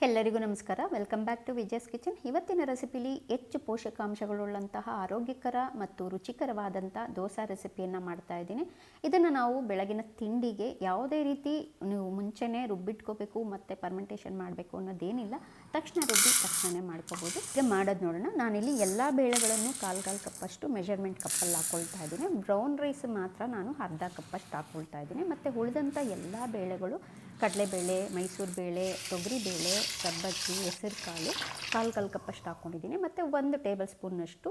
ಎಲ್ಲರಿಗೂ ನಮಸ್ಕಾರ. Welcome back to Vijaya's kitchen. ಇವತ್ತಿನ ರೆಸಿಪಿಲಿ ಹೆಚ್ಚು ಪೋಷಕಾಂಶಗಳುಳ್ಳಂತಹ ಆರೋಗ್ಯಕರ ಮತ್ತು ರುಚಿಕರವಾದಂಥ ದೋಸೆ ರೆಸಿಪಿಯನ್ನು ಮಾಡ್ತಾ ಇದ್ದೀನಿ. ಇದನ್ನು ನಾವು ಬೆಳಗಿನ ತಿಂಡಿಗೆ ಯಾವುದೇ ರೀತಿ ನೀವು ಮುಂಚೆನೇ ರುಬ್ಬಿಟ್ಕೋಬೇಕು ಮತ್ತು ಫರ್ಮೆಂಟೇಷನ್ ಮಾಡಬೇಕು ಅನ್ನೋದೇನಿಲ್ಲ, ತಕ್ಷಣ ರುಬ್ಬಿ ತಕ್ಷಣವೇ ಮಾಡ್ಕೋಬೋದು. ಈಗ ಮಾಡೋದು ನೋಡೋಣ. ನಾನಿಲ್ಲಿ ಎಲ್ಲ ಬೇಳೆಗಳನ್ನು ಕಾಲು ಕಪ್ಪಷ್ಟು ಮೆಜರ್ಮೆಂಟ್ ಕಪ್ಪಲ್ಲಿ ಹಾಕ್ಕೊಳ್ತಾ ಇದ್ದೀನಿ. ಬ್ರೌನ್ ರೈಸ್ ಮಾತ್ರ ನಾನು ಅರ್ಧ ಕಪ್ಪಷ್ಟು ಹಾಕ್ಕೊಳ್ತಾ ಇದ್ದೀನಿ. ಮತ್ತು ಉಳಿದಂಥ ಎಲ್ಲ ಬೇಳೆಗಳು ಕಡಲೆಬೇಳೆ, ಮೈಸೂರು ಬೇಳೆ, ತೊಗರಿ ಬೇಳೆ, ಸಬ್ಬಕ್ಕಿ, ಹೆಸರು ಕಾಳು ಕಾಲು ಕಪ್ಪಷ್ಟು ಹಾಕ್ಕೊಂಡಿದ್ದೀನಿ. ಮತ್ತು 1 ಟೇಬಲ್ ಸ್ಪೂನ್ನಷ್ಟು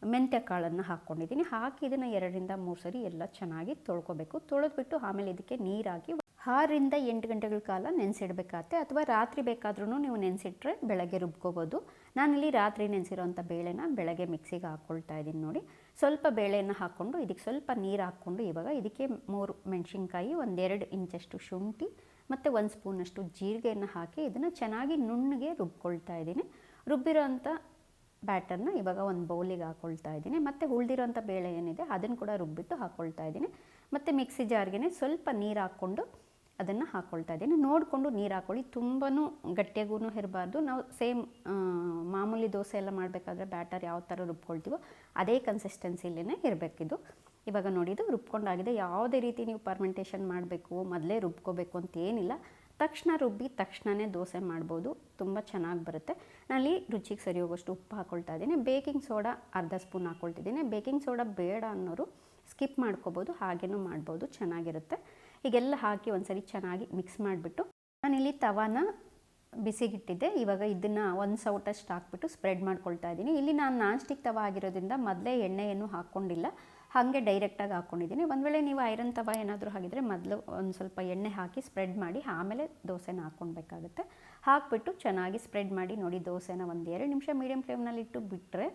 ಮೆಂತ್ಯ ಕಾಳನ್ನು ಹಾಕ್ಕೊಂಡಿದ್ದೀನಿ. ಹಾಕಿ ಇದನ್ನು 2 ರಿಂದ 3 ಸರಿ ಎಲ್ಲ ಚೆನ್ನಾಗಿ ತೊಳ್ಕೊಬೇಕು. ತೊಳೆದ್ಬಿಟ್ಟು ಆಮೇಲೆ ಇದಕ್ಕೆ ನೀರಾಕಿ 6 ರಿಂದ 8 ಗಂಟೆಗಳ ಕಾಲ ನೆನೆಸಿಡಬೇಕಾಗತ್ತೆ. ಅಥವಾ ರಾತ್ರಿ ಬೇಕಾದ್ರೂ ನೀವು ನೆನೆಸಿಟ್ರೆ ಬೆಳಗ್ಗೆ ರುಬ್ಕೋಬೋದು. ನಾನಿಲ್ಲಿ ರಾತ್ರಿ ನೆನೆಸಿರೋಂಥ ಬೇಳೆನ ಬೆಳಗ್ಗೆ ಮಿಕ್ಸಿಗೆ ಹಾಕ್ಕೊಳ್ತಾ ಇದ್ದೀನಿ. ನೋಡಿ, ಸ್ವಲ್ಪ ಬೇಳೆಯನ್ನು ಹಾಕ್ಕೊಂಡು ಇದಕ್ಕೆ ಸ್ವಲ್ಪ ನೀರು ಹಾಕ್ಕೊಂಡು ಇವಾಗ ಇದಕ್ಕೆ 3 ಮೆಣಸಿನ್ಕಾಯಿ, 1-2 ಇಂಚಷ್ಟು ಶುಂಠಿ ಮತ್ತು 1 ಸ್ಪೂನಷ್ಟು ಜೀರಿಗೆಯನ್ನು ಹಾಕಿ ಇದನ್ನು ಚೆನ್ನಾಗಿ ನುಣ್ಣಗೆ ರುಬ್ಕೊಳ್ತಾ ಇದ್ದೀನಿ. ರುಬ್ಬಿರೋಂಥ ಬ್ಯಾಟರ್ನ ಇವಾಗ ಒಂದು ಬೌಲಿಗೆ ಹಾಕ್ಕೊಳ್ತಾ ಇದ್ದೀನಿ. ಮತ್ತು ಉಳಿದಿರೋಂಥ ಬೇಳೆ ಏನಿದೆ ಅದನ್ನು ಕೂಡ ರುಬ್ಬಿಟ್ಟು ಹಾಕ್ಕೊಳ್ತಾ ಇದ್ದೀನಿ. ಮತ್ತು ಮಿಕ್ಸಿ ಜಾರ್ಗೆ ಸ್ವಲ್ಪ ನೀರು ಹಾಕ್ಕೊಂಡು ಅದನ್ನು ಹಾಕ್ಕೊಳ್ತಾ ಇದ್ದೀನಿ. ನೋಡಿಕೊಂಡು ನೀರು ಹಾಕ್ಕೊಳ್ಳಿ, ತುಂಬಾ ಗಟ್ಟಿಯಾಗೂ ಇರಬಾರ್ದು. ನಾವು ಸೇಮ್ ಮಾಮೂಲಿ ದೋಸೆ ಎಲ್ಲ ಮಾಡಬೇಕಾದ್ರೆ ಬ್ಯಾಟರ್ ಯಾವ ಥರ ರುಬ್ಕೊಳ್ತೀವೋ ಅದೇ ಕನ್ಸಿಸ್ಟೆನ್ಸಿಲೇ ಇರಬೇಕಿದು. ಇವಾಗ ನೋಡಿದ್ದು ರುಬ್ಕೊಂಡಾಗಿದೆ. ಯಾವುದೇ ರೀತಿ ನೀವು ಫರ್ಮೆಂಟೇಷನ್ ಮಾಡಬೇಕು, ಮೊದಲೇ ರುಬ್ಕೋಬೇಕು ಅಂತ ಏನಿಲ್ಲ, ತಕ್ಷಣ ರುಬ್ಬಿ ತಕ್ಷಣವೇ ದೋಸೆ ಮಾಡ್ಬೋದು, ತುಂಬ ಚೆನ್ನಾಗಿ ಬರುತ್ತೆ. ನಾನಲ್ಲಿ ರುಚಿಗೆ ಸರಿ ಹೋಗೋಷ್ಟು ಉಪ್ಪು ಹಾಕ್ಕೊಳ್ತಾ ಇದ್ದೀನಿ. ಬೇಕಿಂಗ್ ಸೋಡಾ ಅರ್ಧ ಸ್ಪೂನ್ ಹಾಕ್ಕೊಳ್ತಿದ್ದೀನಿ. ಬೇಕಿಂಗ್ ಸೋಡಾ ಬೇಡ ಅನ್ನೋರು ಸ್ಕಿಪ್ ಮಾಡ್ಕೋಬೋದು, ಹಾಗೇನೂ ಮಾಡ್ಬೋದು, ಚೆನ್ನಾಗಿರುತ್ತೆ. ಹೀಗೆಲ್ಲ ಹಾಕಿ ಒಂದ್ಸರಿ ಚೆನ್ನಾಗಿ ಮಿಕ್ಸ್ ಮಾಡಿಬಿಟ್ಟು ನಾನಿಲ್ಲಿ ತವಾನ ಬಿಸಿಗಿಟ್ಟಿದ್ದೆ. ಇವಾಗ ಇದನ್ನು 1 ಸೌಟಷ್ಟು ಹಾಕ್ಬಿಟ್ಟು ಸ್ಪ್ರೆಡ್ ಮಾಡ್ಕೊಳ್ತಾ ಇದ್ದೀನಿ. ಇಲ್ಲಿ ನಾನು ನಾನ್ ಸ್ಟಿಕ್ ತವ ಆಗಿರೋದ್ರಿಂದ ಮೊದಲೇ ಎಣ್ಣೆಯನ್ನು ಹಾಕ್ಕೊಂಡಿಲ್ಲ, ಹಾಗೆ ಡೈರೆಕ್ಟಾಗಿ ಹಾಕ್ಕೊಂಡಿದ್ದೀನಿ. ಒಂದು ವೇಳೆ ನೀವು ಐರನ್ ತವ ಏನಾದರೂ ಹಾಕಿದರೆ ಮೊದಲು ಒಂದು ಸ್ವಲ್ಪ ಎಣ್ಣೆ ಹಾಕಿ ಸ್ಪ್ರೆಡ್ ಮಾಡಿ ಆಮೇಲೆ ದೋಸೆನ ಹಾಕ್ಕೊಳ್ಬೇಕಾಗುತ್ತೆ. ಹಾಕ್ಬಿಟ್ಟು ಚೆನ್ನಾಗಿ ಸ್ಪ್ರೆಡ್ ಮಾಡಿ. ನೋಡಿ, ದೋಸೆನ 1-2 ನಿಮಿಷ ಮೀಡಿಯಮ್ ಫ್ಲೇಮ್ನಲ್ಲಿಟ್ಟು ಬಿಟ್ಟರೆ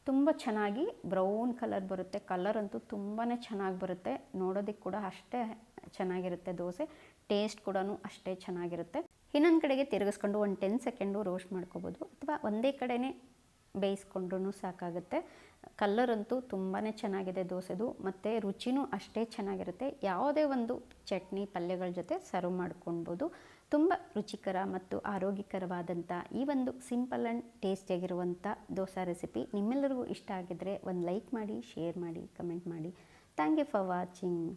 ತುಂಬ ಚೆನ್ನಾಗಿ ಬ್ರೌನ್ ಕಲರ್ ಬರುತ್ತೆ. ಕಲರ್ ಅಂತೂ ತುಂಬಾ ಚೆನ್ನಾಗಿ ಬರುತ್ತೆ, ನೋಡೋದಕ್ಕೆ ಕೂಡ ಅಷ್ಟೇ ಚೆನ್ನಾಗಿರುತ್ತೆ ದೋಸೆ, ಟೇಸ್ಟ್ ಕೂಡ ಅಷ್ಟೇ ಚೆನ್ನಾಗಿರುತ್ತೆ. ಇನ್ನೊಂದು ಕಡೆಗೆ ತಿರುಗಿಸ್ಕೊಂಡು 10 ಸೆಕೆಂಡು ರೋಸ್ಟ್ ಮಾಡ್ಕೋಬೋದು, ಅಥವಾ ಒಂದೇ ಕಡೆನೇ ಬೇಯಿಸ್ಕೊಂಡ್ರೂ ಸಾಕಾಗುತ್ತೆ. ಕಲರ್ ಅಂತೂ ತುಂಬಾ ಚೆನ್ನಾಗಿದೆ ದೋಸೆದು, ಮತ್ತು ರುಚಿನೂ ಅಷ್ಟೇ ಚೆನ್ನಾಗಿರುತ್ತೆ. ಯಾವುದೇ ಒಂದು ಚಟ್ನಿ ಪಲ್ಯಗಳ ಜೊತೆ ಸರ್ವ್ ಮಾಡ್ಕೊಳ್ಬೋದು. ತುಂಬ ರುಚಿಕರ ಮತ್ತು ಆರೋಗ್ಯಕರವಾದಂಥ ಈ ಒಂದು ಸಿಂಪಲ್ ಆ್ಯಂಡ್ ಟೇಸ್ಟಿಯಾಗಿರುವಂಥ ದೋಸೆ ರೆಸಿಪಿ ನಿಮ್ಮೆಲ್ಲರಿಗೂ ಇಷ್ಟ ಆಗಿದ್ದರೆ ಒಂದು ಲೈಕ್ ಮಾಡಿ, ಶೇರ್ ಮಾಡಿ, ಕಮೆಂಟ್ ಮಾಡಿ. Thank you for watching.